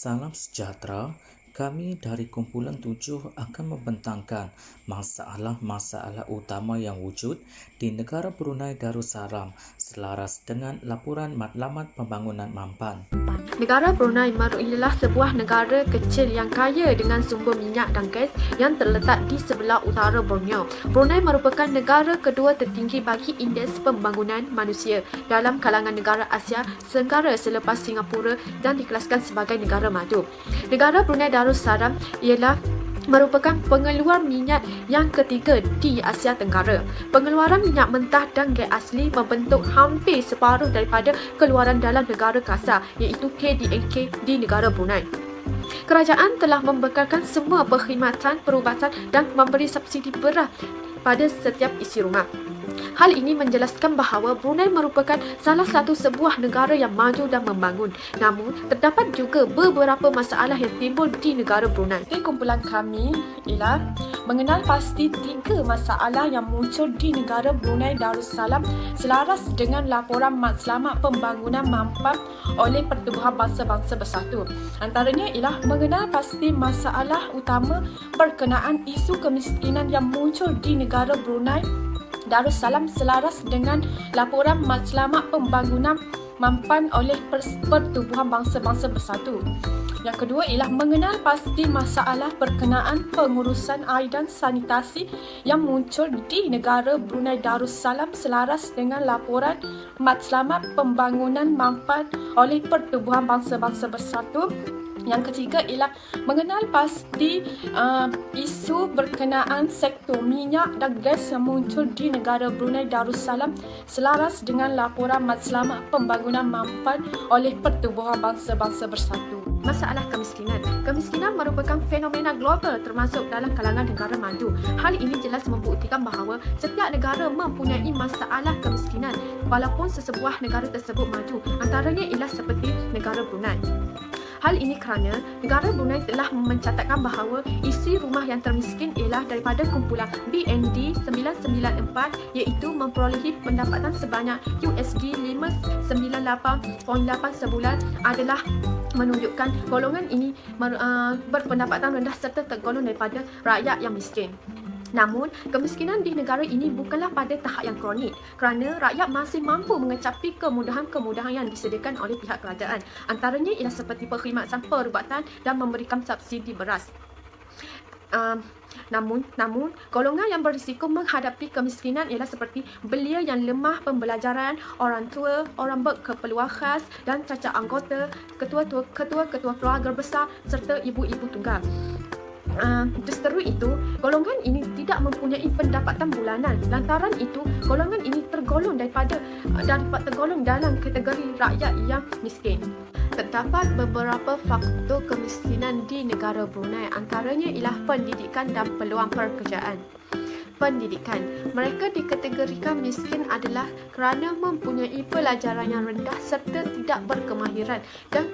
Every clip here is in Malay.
Salam sejahtera. Kami dari kumpulan 7 akan membentangkan masalah-masalah utama yang wujud di negara Brunei Darussalam selaras dengan laporan Matlamat Pembangunan Mampan. Negara Brunei ialah sebuah negara kecil yang kaya dengan sumber minyak dan gas yang terletak di sebelah utara Borneo. Brunei merupakan negara kedua tertinggi bagi indeks pembangunan manusia dalam kalangan negara Asia Tenggara selepas Singapura dan dikelaskan sebagai negara maju. Negara Brunei Darussalam ialah merupakan pengeluar minyak yang ketiga di Asia Tenggara. Pengeluaran minyak mentah dan gas asli membentuk hampir separuh daripada keluaran dalam negara kasar iaitu KDNK di negara Brunei. Kerajaan telah membekalkan semua perkhidmatan perubatan dan memberi subsidi beras pada setiap isi rumah. Hal ini menjelaskan bahawa Brunei merupakan salah satu sebuah negara yang maju dan membangun. Namun, terdapat juga beberapa masalah yang timbul di negara Brunei. Kumpulan kami ialah mengenal pasti 3 masalah yang muncul di negara Brunei Darussalam selaras dengan laporan Matlamat Pembangunan Mampan oleh Pertubuhan Bangsa-Bangsa Bersatu. Antaranya ialah mengenal pasti masalah utama berkenaan isu kemiskinan yang muncul di negara Brunei Darussalam selaras dengan laporan Matlamat Pembangunan Mampan oleh Pertubuhan Bangsa-Bangsa Bersatu. Yang kedua ialah mengenal pasti masalah berkenaan pengurusan air dan sanitasi yang muncul di negara Brunei Darussalam selaras dengan laporan Matlamat Pembangunan Mampan oleh Pertubuhan Bangsa-Bangsa Bersatu. Yang ketiga ialah mengenal pasti isu berkenaan sektor minyak dan gas yang muncul di negara Brunei Darussalam selaras dengan laporan Matlamat Pembangunan Mampan oleh Pertubuhan Bangsa-Bangsa Bersatu. Masalah kemiskinan. Kemiskinan merupakan fenomena global termasuk dalam kalangan negara maju. Hal ini jelas membuktikan bahawa setiap negara mempunyai masalah kemiskinan walaupun sesebuah negara tersebut maju. Antaranya ialah seperti negara Brunei. Hal ini kerana negara Brunei telah mencatatkan bahawa isi rumah yang termiskin ialah daripada kumpulan BND 994 iaitu memperolehi pendapatan sebanyak USD 598.8 sebulan adalah menunjukkan golongan ini berpendapatan rendah serta tergolong daripada rakyat yang miskin. Namun, kemiskinan di negara ini bukanlah pada tahap yang kronik kerana rakyat masih mampu mengecapi kemudahan-kemudahan yang disediakan oleh pihak kerajaan. Antaranya ialah seperti perkhidmatan perubatan dan memberikan subsidi beras. Namun, golongan yang berisiko menghadapi kemiskinan ialah seperti belia yang lemah pembelajaran, orang tua, orang berkeperluan khas dan cacat anggota, ketua-ketua keluarga besar serta ibu-ibu tunggal. Seteru itu, golongan ini tidak mempunyai pendapatan bulanan. Lantaran itu, golongan ini tergolong dalam kategori rakyat yang miskin. Terdapat beberapa faktor kemiskinan di negara Brunei, antaranya ialah pendidikan dan peluang pekerjaan. Pendidikan. Mereka dikategorikan miskin adalah kerana mempunyai pelajaran yang rendah serta tidak berkemahiran dan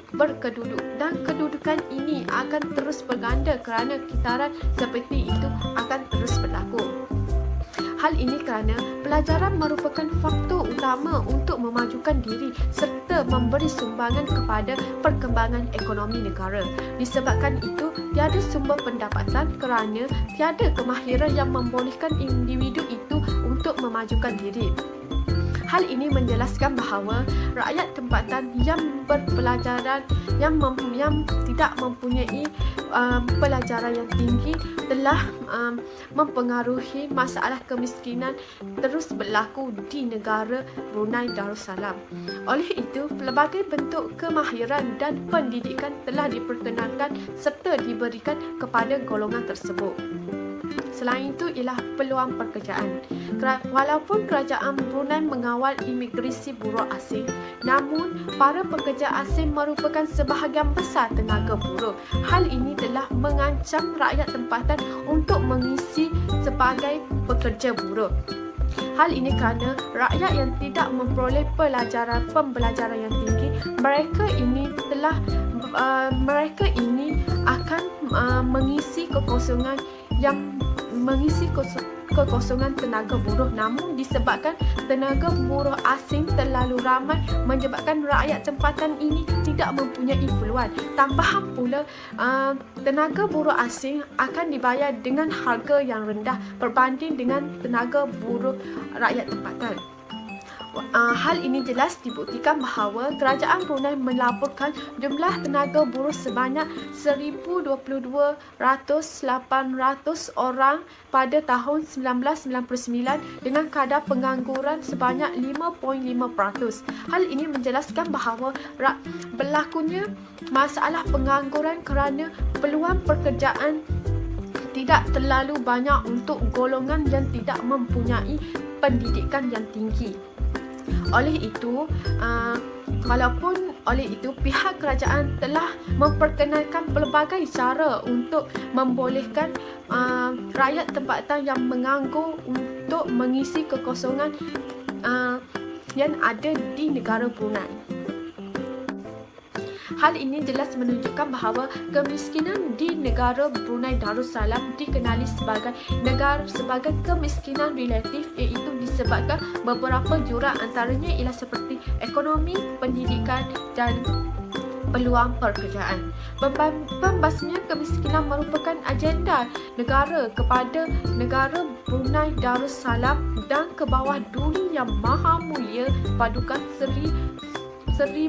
kedudukan ini akan terus berganda kerana kitaran seperti itu akan terus berlaku. Hal ini kerana pelajaran merupakan faktor utama untuk memajukan diri serta memberi sumbangan kepada perkembangan ekonomi negara. Disebabkan itu, tiada sumber pendapatan kerana tiada kemahiran yang membolehkan individu itu untuk memajukan diri. Hal ini menjelaskan bahawa rakyat tempatan yang berpelajaran yang tidak mempunyai pelajaran yang tinggi telah mempengaruhi masalah kemiskinan terus berlaku di negara Brunei Darussalam. Oleh itu, pelbagai bentuk kemahiran dan pendidikan telah diperkenalkan serta diberikan kepada golongan tersebut. Selain itu ialah peluang pekerjaan. Walaupun kerajaan Brunei mengawal imigrasi buruh asing, namun para pekerja asing merupakan sebahagian besar tenaga buruh. Hal ini telah mengancam rakyat tempatan untuk mengisi sebagai pekerja buruh. Hal ini kerana rakyat yang tidak memperoleh pembelajaran yang tinggi, mereka ini akan mengisi kekosongan yang mengisi kekosongan tenaga buruh, namun disebabkan tenaga buruh asing terlalu ramai menyebabkan rakyat tempatan ini tidak mempunyai peluang. Tambahan pula, tenaga buruh asing akan dibayar dengan harga yang rendah berbanding dengan tenaga buruh rakyat tempatan. Hal ini jelas dibuktikan bahawa kerajaan Brunei melaporkan jumlah tenaga buruh sebanyak 1,022,800 orang pada tahun 1999 dengan kadar pengangguran sebanyak 5.5%. Hal ini menjelaskan bahawa berlakunya masalah pengangguran kerana peluang pekerjaan tidak terlalu banyak untuk golongan yang tidak mempunyai pendidikan yang tinggi. Oleh itu, pihak kerajaan telah memperkenalkan pelbagai cara untuk membolehkan rakyat tempatan yang menganggur untuk mengisi kekosongan yang ada di negara Brunei. Hal ini jelas menunjukkan bahawa kemiskinan di negara Brunei Darussalam dikenali sebagai kemiskinan relatif, iaitu disebabkan beberapa jurang, antaranya ialah seperti ekonomi, pendidikan dan peluang pekerjaan. Pembasmian kemiskinan merupakan agenda negara kepada negara Brunei Darussalam dan ke bawah Duli Yang Maha Mulia Paduka Seri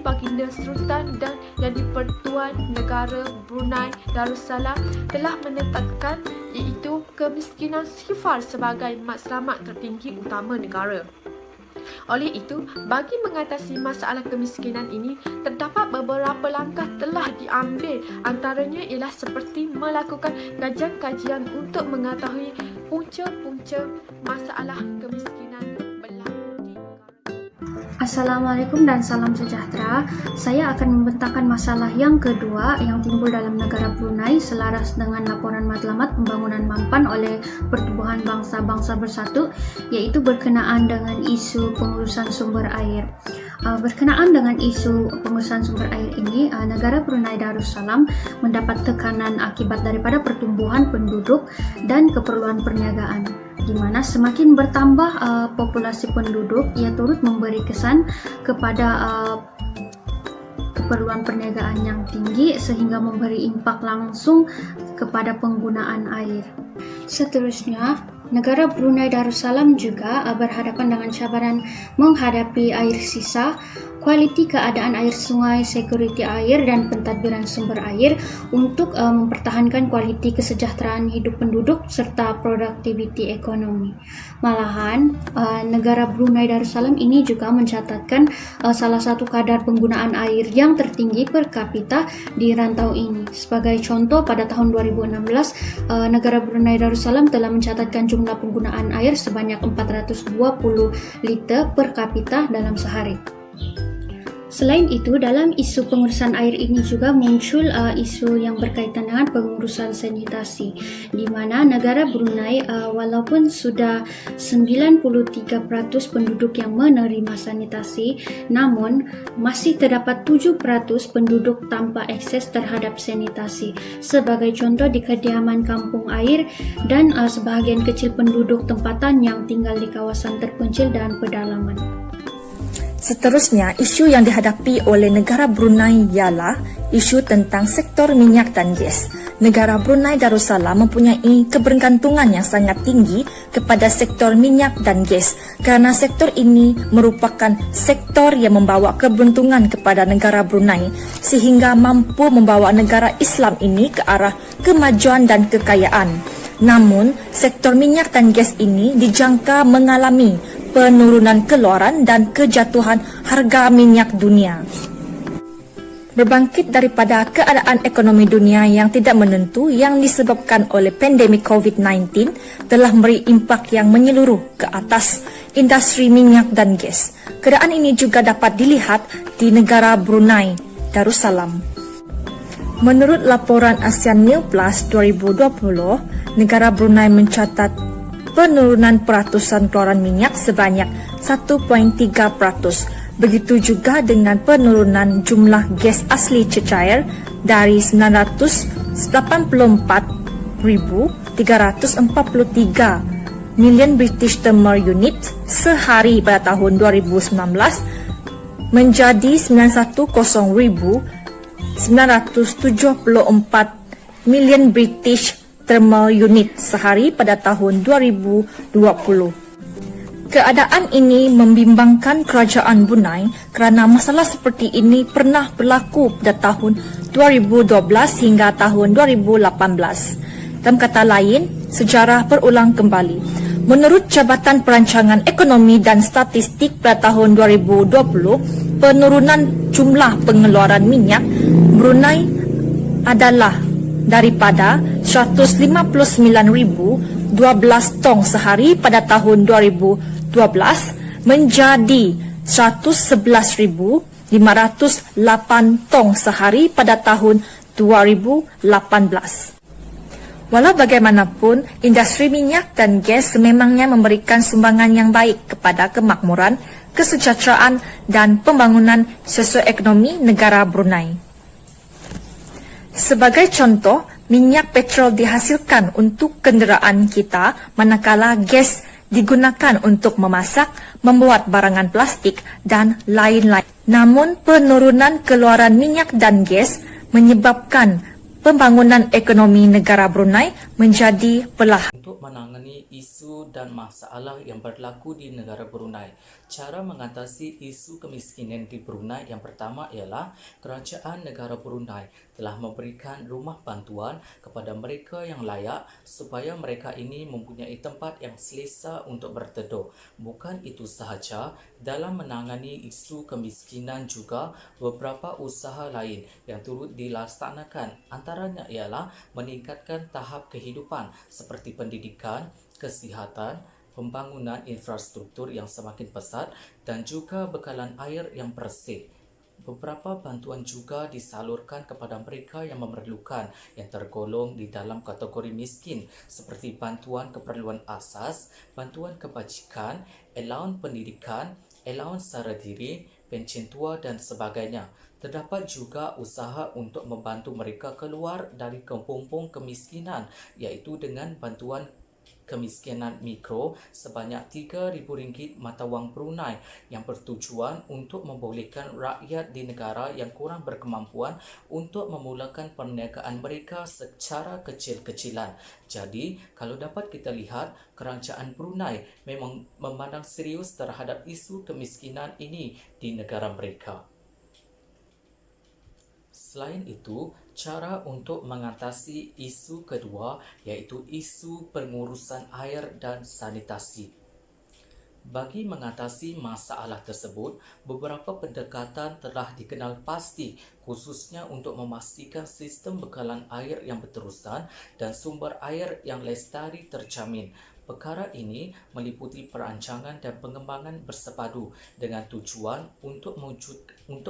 Baginda Sultan dan Yang di-Pertuan Negara Brunei Darussalam telah menetapkan iaitu kemiskinan sifar sebagai matlamat tertinggi utama negara. Oleh itu, bagi mengatasi masalah kemiskinan ini, terdapat beberapa langkah telah diambil, antaranya ialah seperti melakukan kajian-kajian untuk mengetahui punca-punca masalah kemiskinan. Assalamualaikum dan salam sejahtera. Saya akan membentangkan masalah yang kedua yang timbul dalam negara Brunei selaras dengan laporan matlamat pembangunan mampan oleh Pertubuhan Bangsa-Bangsa Bersatu, iaitu berkenaan dengan isu pengurusan sumber air. Berkenaan dengan isu pengurusan sumber air ini, negara Brunei Darussalam mendapat tekanan akibat daripada pertumbuhan penduduk dan keperluan perniagaan, di mana semakin bertambah populasi penduduk, ia turut memberi kesan kepada keperluan perniagaan yang tinggi sehingga memberi impak langsung kepada penggunaan air. Seterusnya, negara Brunei Darussalam juga berhadapan dengan cabaran menghadapi air sisa, kualiti keadaan air sungai, sekuriti air dan pentadbiran sumber air untuk mempertahankan kualiti kesejahteraan hidup penduduk serta produktiviti ekonomi. Malahan, negara Brunei Darussalam ini juga mencatatkan salah satu kadar penggunaan air yang tertinggi per kapita di rantau ini. Sebagai contoh, pada tahun 2016, negara Brunei Darussalam telah mencatatkan jumlah penggunaan air sebanyak 420 liter per kapita dalam sehari. Selain itu, dalam isu pengurusan air ini juga muncul isu yang berkaitan dengan pengurusan sanitasi, di mana negara Brunei walaupun sudah 93% penduduk yang menerima sanitasi, namun masih terdapat 7% penduduk tanpa akses terhadap sanitasi. Sebagai contoh, di kediaman kampung air dan sebahagian kecil penduduk tempatan yang tinggal di kawasan terpencil dan pedalaman. Seterusnya, isu yang dihadapi oleh negara Brunei ialah isu tentang sektor minyak dan gas. Negara Brunei Darussalam mempunyai kebergantungan yang sangat tinggi kepada sektor minyak dan gas kerana sektor ini merupakan sektor yang membawa keberuntungan kepada negara Brunei sehingga mampu membawa negara Islam ini ke arah kemajuan dan kekayaan. Namun, sektor minyak dan gas ini dijangka mengalami penurunan keluaran dan kejatuhan harga minyak dunia. Berbangkit daripada keadaan ekonomi dunia yang tidak menentu yang disebabkan oleh pandemik COVID-19 telah memberi impak yang menyeluruh ke atas industri minyak dan gas. Keadaan ini juga dapat dilihat di negara Brunei Darussalam. Menurut laporan ASEAN New Plus 2020, negara Brunei mencatat penurunan peratusan keluaran minyak sebanyak 1.3%. Begitu juga dengan penurunan jumlah gas asli cecair dari 984,000 343 million British thermal unit sehari pada tahun 2019 menjadi 910,974 million British thermal unit sehari pada tahun 2020. Keadaan ini membimbangkan kerajaan Brunei kerana masalah seperti ini pernah berlaku pada tahun 2012 hingga tahun 2018. Dalam kata lain, sejarah berulang kembali. Menurut Jabatan Perancangan Ekonomi dan Statistik pada tahun 2020, penurunan jumlah pengeluaran minyak Brunei adalah daripada 159,012 tong sehari pada tahun 2012 menjadi 111,508 tong sehari pada tahun 2018. Walau bagaimanapun, industri minyak dan gas sememangnya memberikan sumbangan yang baik kepada kemakmuran, kesejahteraan dan pembangunan sosioekonomi negara Brunei. Sebagai contoh, minyak petrol dihasilkan untuk kenderaan kita, manakala gas digunakan untuk memasak, membuat barangan plastik dan lain-lain. Namun, penurunan keluaran minyak dan gas menyebabkan pembangunan ekonomi negara Brunei menjadi perlahan. Untuk menangani isu dan masalah yang berlaku di negara Brunei, cara mengatasi isu kemiskinan di Brunei yang pertama ialah kerajaan negara Brunei telah memberikan rumah bantuan kepada mereka yang layak supaya mereka ini mempunyai tempat yang selesa untuk berteduh. Bukan itu sahaja, dalam menangani isu kemiskinan juga beberapa usaha lain yang turut dilaksanakan. Antaranya ialah meningkatkan tahap kehidupan seperti pendidikan, kesihatan, pembangunan infrastruktur yang semakin pesat dan juga bekalan air yang bersih. Beberapa bantuan juga disalurkan kepada mereka yang memerlukan yang tergolong di dalam kategori miskin seperti bantuan keperluan asas, bantuan kebajikan, allowance pendidikan, allowance sara diri, pencen tua dan sebagainya. Terdapat juga usaha untuk membantu mereka keluar dari kepompong kemiskinan iaitu dengan bantuan kemiskinan mikro sebanyak RM3,000 mata wang Brunei yang bertujuan untuk membolehkan rakyat di negara yang kurang berkemampuan untuk memulakan perniagaan mereka secara kecil-kecilan. Jadi, kalau dapat kita lihat, kerajaan Brunei memang memandang serius terhadap isu kemiskinan ini di negara mereka. Selain itu, cara untuk mengatasi isu kedua iaitu isu pengurusan air dan sanitasi. Bagi mengatasi masalah tersebut, beberapa pendekatan telah dikenal pasti khususnya untuk memastikan sistem bekalan air yang berterusan dan sumber air yang lestari terjamin. Perkara ini meliputi perancangan dan pengembangan bersepadu dengan tujuan untuk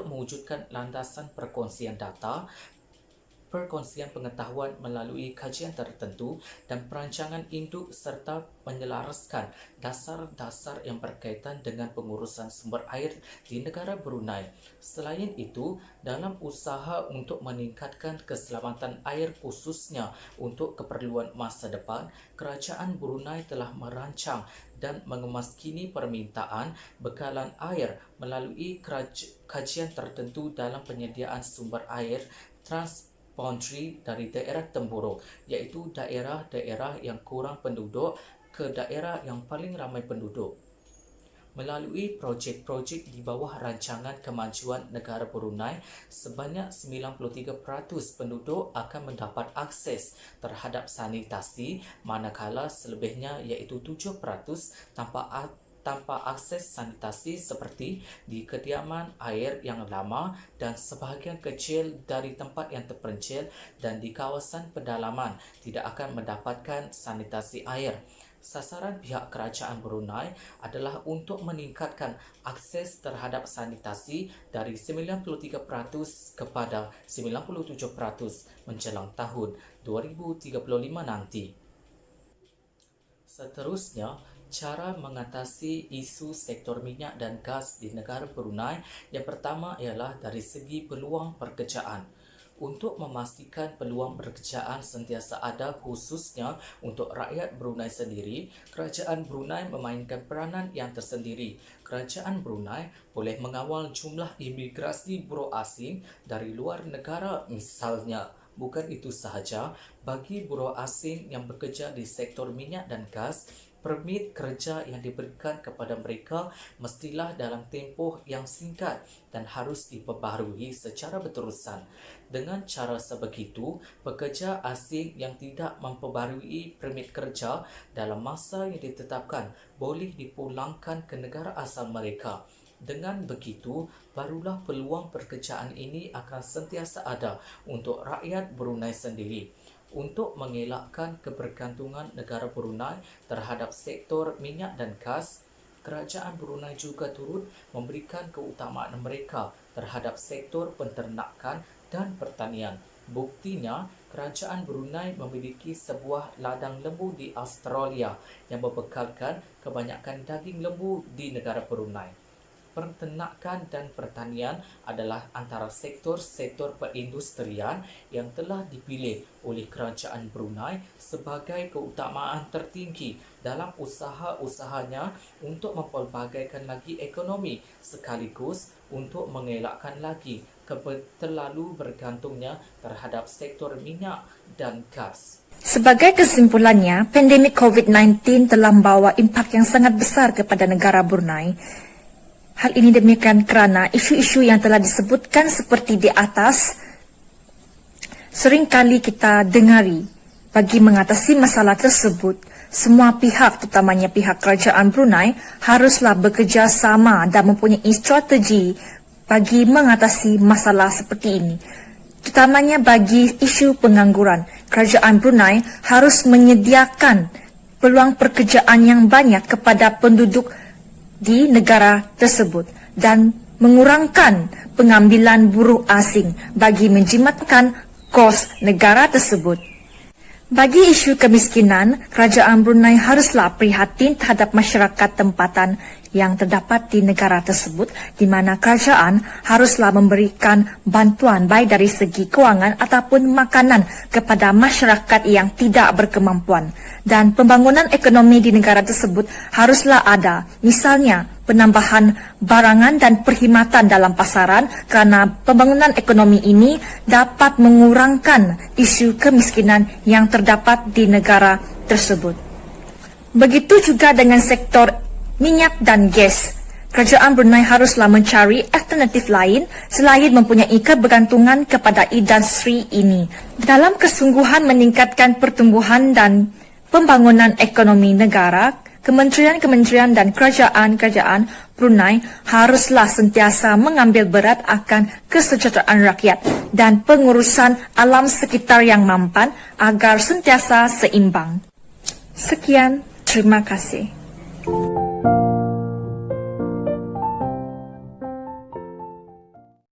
mewujudkan landasan perkongsian data, perkongsian pengetahuan melalui kajian tertentu dan perancangan induk serta menyelaraskan dasar-dasar yang berkaitan dengan pengurusan sumber air di negara Brunei. Selain itu, dalam usaha untuk meningkatkan keselamatan air khususnya untuk keperluan masa depan, kerajaan Brunei telah merancang dan mengemaskini permintaan bekalan air melalui kajian tertentu dalam penyediaan sumber air transboundary dari daerah temburuk, iaitu daerah-daerah yang kurang penduduk ke daerah yang paling ramai penduduk. Melalui projek-projek di bawah rancangan kemajuan negara Brunei, sebanyak 93% penduduk akan mendapat akses terhadap sanitasi, manakala selebihnya iaitu 7% tanpa akses sanitasi seperti di kediaman air yang lama dan sebahagian kecil dari tempat yang terpencil dan di kawasan pedalaman tidak akan mendapatkan sanitasi air. Sasaran pihak kerajaan Brunei adalah untuk meningkatkan akses terhadap sanitasi dari 93% kepada 97% menjelang tahun 2035 nanti. Seterusnya, cara mengatasi isu sektor minyak dan gas di negara Brunei yang pertama ialah dari segi peluang pekerjaan. Untuk memastikan peluang pekerjaan sentiasa ada khususnya untuk rakyat Brunei sendiri, Kerajaan Brunei memainkan peranan yang tersendiri. Kerajaan Brunei boleh mengawal jumlah imigrasi buruh asing dari luar negara misalnya. Bukan itu sahaja, bagi buruh asing yang bekerja di sektor minyak dan gas, permit kerja yang diberikan kepada mereka mestilah dalam tempoh yang singkat dan harus diperbaharui secara berterusan. Dengan cara sebegitu, pekerja asing yang tidak memperbaharui permit kerja dalam masa yang ditetapkan boleh dipulangkan ke negara asal mereka. Dengan begitu, barulah peluang pekerjaan ini akan sentiasa ada untuk rakyat Brunei sendiri. Untuk mengelakkan kebergantungan negara Brunei terhadap sektor minyak dan gas, Kerajaan Brunei juga turut memberikan keutamaan mereka terhadap sektor penternakan dan pertanian. Buktinya, Kerajaan Brunei memiliki sebuah ladang lembu di Australia yang membekalkan kebanyakan daging lembu di negara Brunei. Peternakan dan pertanian adalah antara sektor-sektor perindustrian yang telah dipilih oleh Kerajaan Brunei sebagai keutamaan tertinggi dalam usaha-usahanya untuk mempelbagaikan lagi ekonomi sekaligus untuk mengelakkan lagi terlalu bergantungnya terhadap sektor minyak dan gas. Sebagai kesimpulannya, pandemik COVID-19 telah membawa impak yang sangat besar kepada negara Brunei. Hal ini demikian kerana isu-isu yang telah disebutkan seperti di atas seringkali kita dengari. Bagi mengatasi masalah tersebut, semua pihak, terutamanya pihak Kerajaan Brunei, haruslah bekerja sama dan mempunyai strategi bagi mengatasi masalah seperti ini. Terutamanya bagi isu pengangguran, Kerajaan Brunei harus menyediakan peluang pekerjaan yang banyak kepada penduduk di negara tersebut dan mengurangkan pengambilan buruh asing bagi menjimatkan kos negara tersebut. Bagi isu kemiskinan, Kerajaan Brunei haruslah prihatin terhadap masyarakat tempatan yang terdapat di negara tersebut, di mana kerajaan haruslah memberikan bantuan baik dari segi kewangan ataupun makanan kepada masyarakat yang tidak berkemampuan. Dan pembangunan ekonomi di negara tersebut haruslah ada, misalnya penambahan barangan dan perkhidmatan dalam pasaran, kerana pembangunan ekonomi ini dapat mengurangkan isu kemiskinan yang terdapat di negara tersebut. Begitu juga dengan sektor minyak dan gas. Kerajaan Brunei haruslah mencari alternatif lain selain mempunyai kebergantungan kepada industri ini. Dalam kesungguhan meningkatkan pertumbuhan dan pembangunan ekonomi negara, kementerian-kementerian dan kerajaan-kerajaan Brunei haruslah sentiasa mengambil berat akan kesejahteraan rakyat dan pengurusan alam sekitar yang mampan agar sentiasa seimbang. Sekian, terima kasih.